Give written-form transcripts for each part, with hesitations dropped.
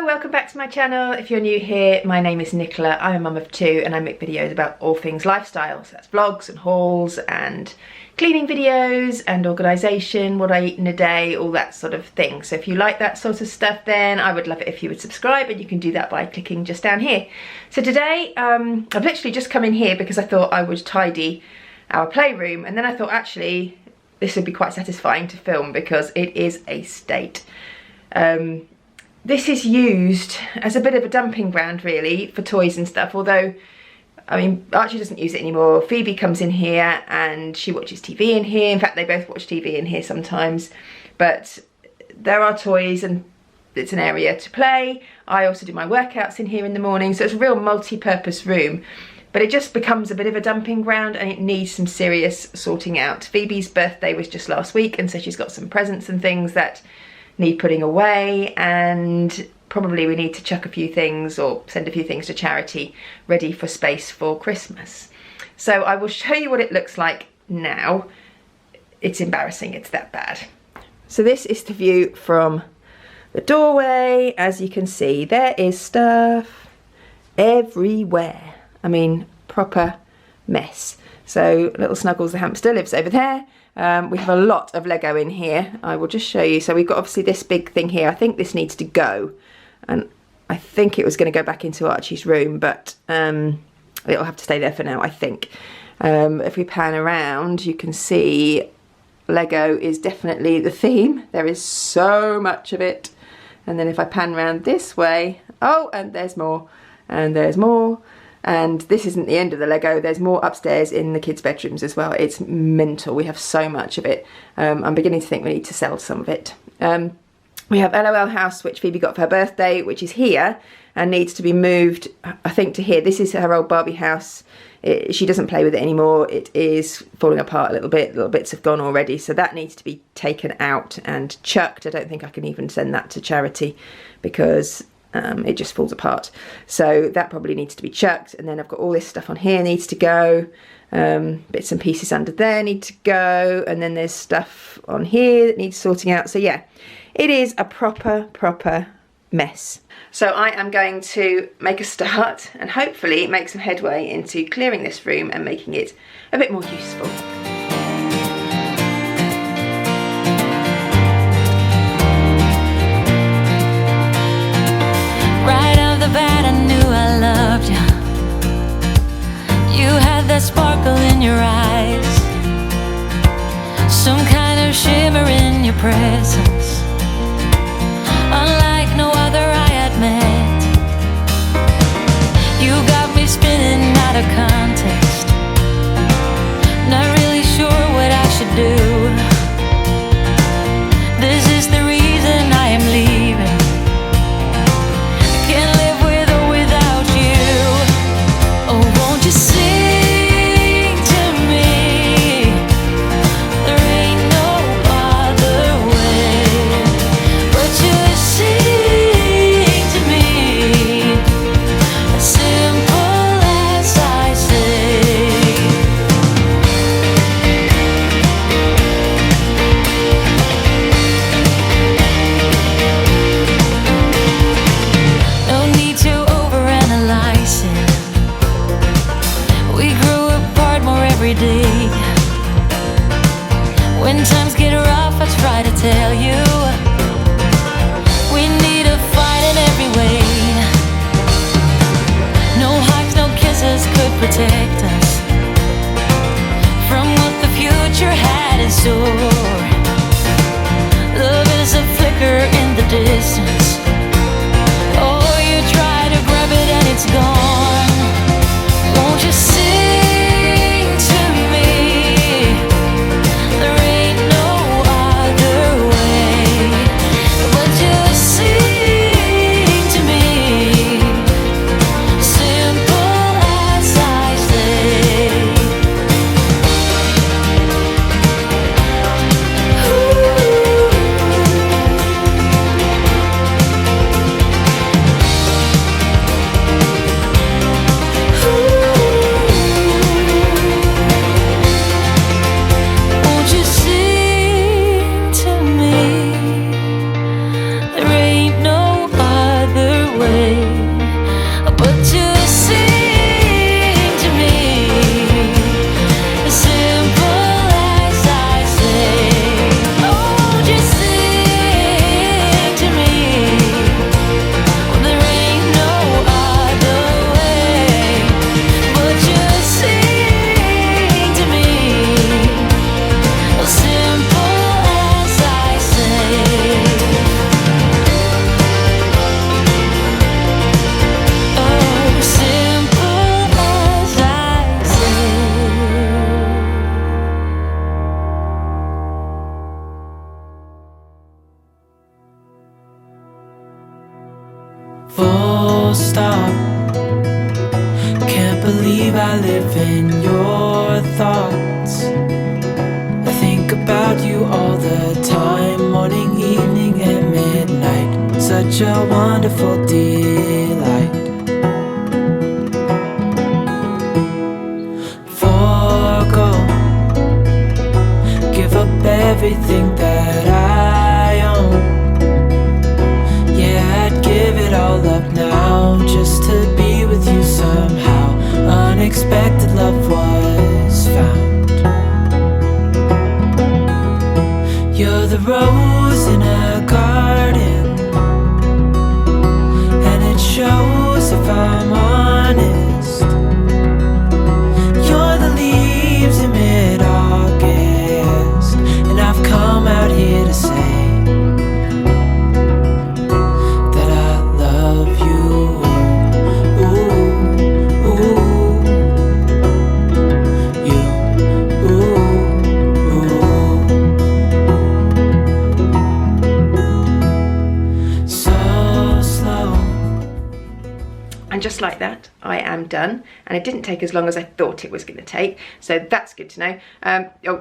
welcome back to my channel. If you're new here, my name is Nicola. I'm a mum of two and I make videos about all things lifestyle. So that's vlogs and hauls and cleaning videos and organisation, what I eat in a day, all that sort of thing. So if you like that sort of stuff, then I would love it if you would subscribe, and you can do that by clicking just down here. So today, I've literally just come in here because I thought I would tidy our playroom, and then I thought actually this would be quite satisfying to film because it is a state. This is used as a bit of a dumping ground really for toys and stuff, although I mean Archie doesn't use it anymore. Phoebe comes in here and she watches TV in here. In fact, they both watch TV in here sometimes, but there are toys and it's an area to play. I also do my workouts in here in the morning, so it's a real multi-purpose room, but it just becomes a bit of a dumping ground and it needs some serious sorting out. Phoebe's birthday was just last week, and so she's got some presents and things that need putting away, and probably we need to chuck a few things or send a few things to charity ready for space for Christmas. So I will show you what it looks like now. It's embarrassing, it's that bad. So this is the view from the doorway. As you can see, there is stuff everywhere. I mean, proper mess. So little Snuggles the hamster lives over there. We have a lot of Lego in here. I will just show you. So we've got obviously this big thing here. I think this needs to go, and I think it was going to go back into Archie's room, but it'll have to stay there for now, I think. If we pan around, you can see Lego is definitely the theme. There is so much of it. And then if I pan around this way, oh, and there's more, and there's more. And this isn't the end of the Lego. There's more upstairs in the kids' bedrooms as well. It's mental. We have so much of it. I'm beginning to think we need to sell some of it. We have LOL House, which Phoebe got for her birthday, which is here and needs to be moved, I think, to here. This is her old Barbie house. She doesn't play with it anymore. It is falling apart a little bit. Little bits have gone already. So that needs to be taken out and chucked. I don't think I can even send that to charity because it just falls apart. So that probably needs to be chucked. And then I've got all this stuff on here needs to go. Bits and pieces under there need to go. And then there's stuff on here that needs sorting out. So yeah, it is a proper mess. So I am going to make a start and hopefully make some headway into clearing this room and making it a bit more useful. That sparkle in your eyes, some kind of shimmer in your presence, unlike no other I had met. You got me spinning out of context, not really sure what I should do. This is the reason I am leaving. Can't live with or without you. Oh, won't you see? When times get rough, I try to tell you we need to fight in every way. No hugs, no kisses could protect us from what the future had in store. Love is a flicker in the distance. Oh, you try to grab it and it's gone. Won't you sing? Simple as I say. Full stop. Can't believe I live in your thoughts. I think about you all the time, morning, evening, and midnight. Such a wonderful delight. Forgo, give up everything that I own. Yeah, I'd give it all up now just to be with you somehow. Unexpected love was found. You're the rose in a garden, and it shows if I'm honest. You're the leaves in mid-August, and I've come out here to say that I love you. Ooh, ooh, you, ooh, ooh. So slow. And just like that, I am done. And it didn't take as long as I thought it was going to take. So that's good to know.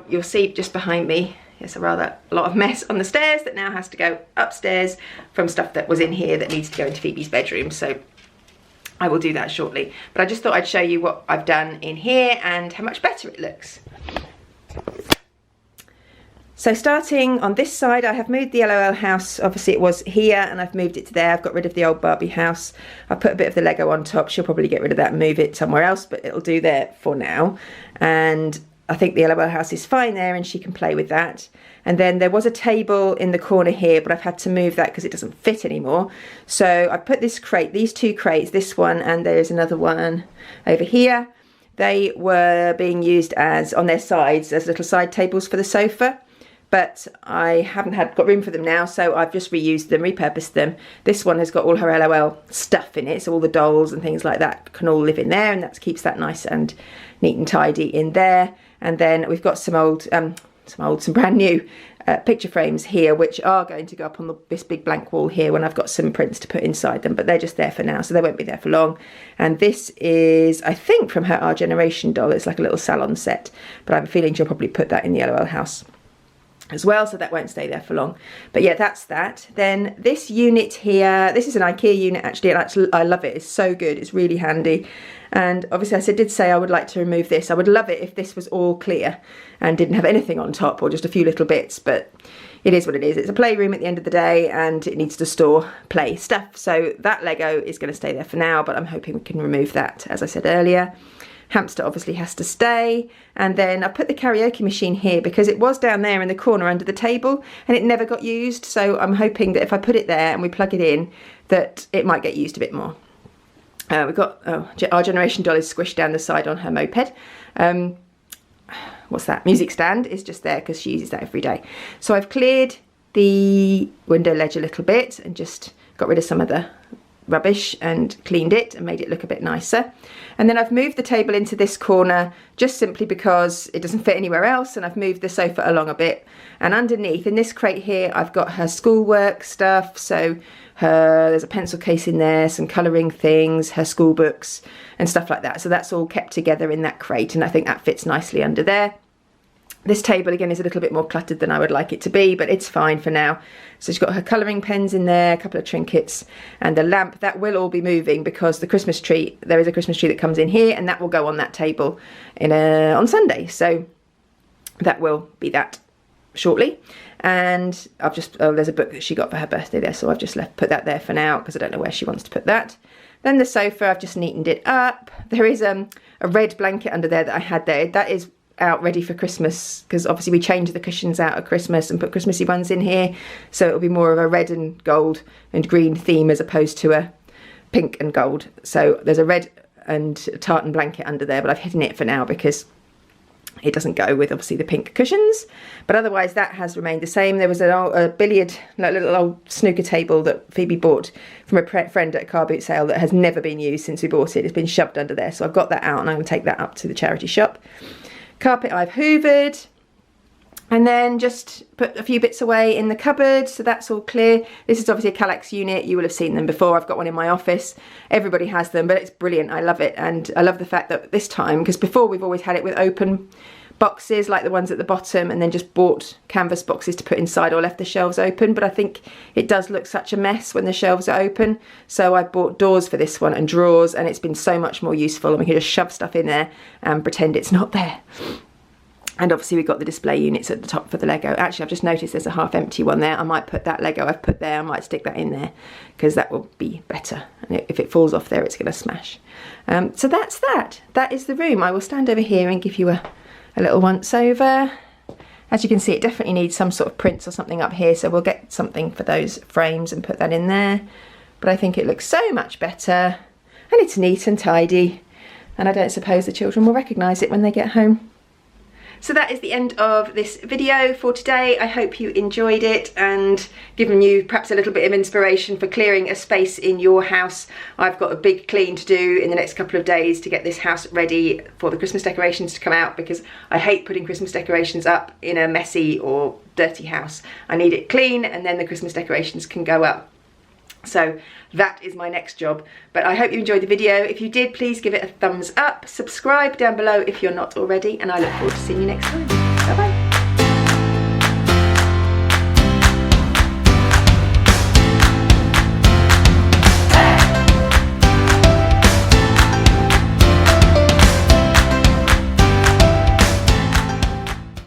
You'll see just behind me, it's a lot of mess on the stairs that now has to go upstairs from stuff that was in here that needs to go into Phoebe's bedroom. So I will do that shortly. But I just thought I'd show you what I've done in here and how much better it looks. So starting on this side, I have moved the LOL house. Obviously it was here and I've moved it to there. I've got rid of the old Barbie house. I put a bit of the Lego on top. She'll probably get rid of that and move it somewhere else, but it'll do there for now. And I think the LOL house is fine there and she can play with that. And then there was a table in the corner here, but I've had to move that because it doesn't fit anymore. So I put this crate, these two crates, this one and there's another one over here. They were being used as, on their sides, as little side tables for the sofa. But I haven't got room for them now, so I've just reused them, repurposed them. This one has got all her LOL stuff in it, so all the dolls and things like that can all live in there, and that keeps that nice and neat and tidy in there. And then we've got some brand new picture frames here, which are going to go up on this big blank wall here when I've got some prints to put inside them, but they're just there for now, so they won't be there for long. And this is, I think, from her Our Generation doll. It's like a little salon set, but I have a feeling she'll probably put that in the LOL house as well, so that won't stay there for long. But yeah, that's that. Then this unit here, this is an IKEA unit actually, and I love it. It's so good, it's really handy. And obviously I did say I would like to remove this. I would love it if this was all clear and didn't have anything on top or just a few little bits, but it is what it is. It's a playroom at the end of the day and it needs to store play stuff. So that Lego is going to stay there for now, but I'm hoping we can remove that, as I said earlier. Hamster obviously has to stay. And then I put the karaoke machine here because it was down there in the corner under the table and it never got used. So I'm hoping that if I put it there and we plug it in, that it might get used a bit more. We've got, Our Generation doll is squished down the side on her moped. What's that? Music stand is just there because she uses that every day. So I've cleared the window ledge a little bit and just got rid of some of the rubbish and cleaned it and made it look a bit nicer. And then I've moved the table into this corner just simply because it doesn't fit anywhere else, and I've moved the sofa along a bit. And underneath in this crate here I've got her schoolwork stuff, so there's a pencil case in there, some colouring things, her school books and stuff like that. So that's all kept together in that crate and I think that fits nicely under there. This table again is a little bit more cluttered than I would like it to be, but it's fine for now. So she's got her colouring pens in there, a couple of trinkets and the lamp. That will all be moving because the Christmas tree, there is a Christmas tree that comes in here and that will go on that table on Sunday. So that will be that shortly. And I've just, there's a book that she got for her birthday there, so I've just put that there for now because I don't know where she wants to put that. Then the sofa, I've just neatened it up. There is a red blanket under there that I had there. That is out ready for Christmas because obviously we changed the cushions out at Christmas and put Christmassy ones in here, so it'll be more of a red and gold and green theme as opposed to a pink and gold. So there's a red and tartan blanket under there, but I've hidden it for now because it doesn't go with obviously the pink cushions. But otherwise that has remained the same. There was a billiard, like little old snooker table that Phoebe bought from a friend at a car boot sale that has never been used since we bought it. It's been shoved under there, so I've got that out and I'm going to take that up to the charity shop. Carpet I've hoovered. And then just put a few bits away in the cupboard, so that's all clear. This is obviously a Clarke unit. You will have seen them before. I've got one in my office. Everybody has them, but it's brilliant. I love it, and I love the fact that this time, because before we've always had it with open boxes like the ones at the bottom, and then just bought canvas boxes to put inside or left the shelves open, but I think it does look such a mess when the shelves are open, so I bought doors for this one and drawers, and it's been so much more useful, and we can just shove stuff in there and pretend it's not there. And obviously we've got the display units at the top for the Lego. Actually, I've just noticed there's a half empty one there. I might put that Lego I've put there, I might stick that in there, because that will be better. And if it falls off there, it's going to smash. So that's that. That is the room. I will stand over here and give you a little once over. As you can see, it definitely needs some sort of prints or something up here, so we'll get something for those frames and put that in there. But I think it looks so much better, and it's neat and tidy, and I don't suppose the children will recognise it when they get home. So that is the end of this video for today. I hope you enjoyed it and given you perhaps a little bit of inspiration for clearing a space in your house. I've got a big clean to do in the next couple of days to get this house ready for the Christmas decorations to come out, because I hate putting Christmas decorations up in a messy or dirty house. I need it clean, and then the Christmas decorations can go up. So that is my next job. But I hope you enjoyed the video. If you did, please give it a thumbs up. Subscribe down below if you're not already, and I look forward to seeing you next time.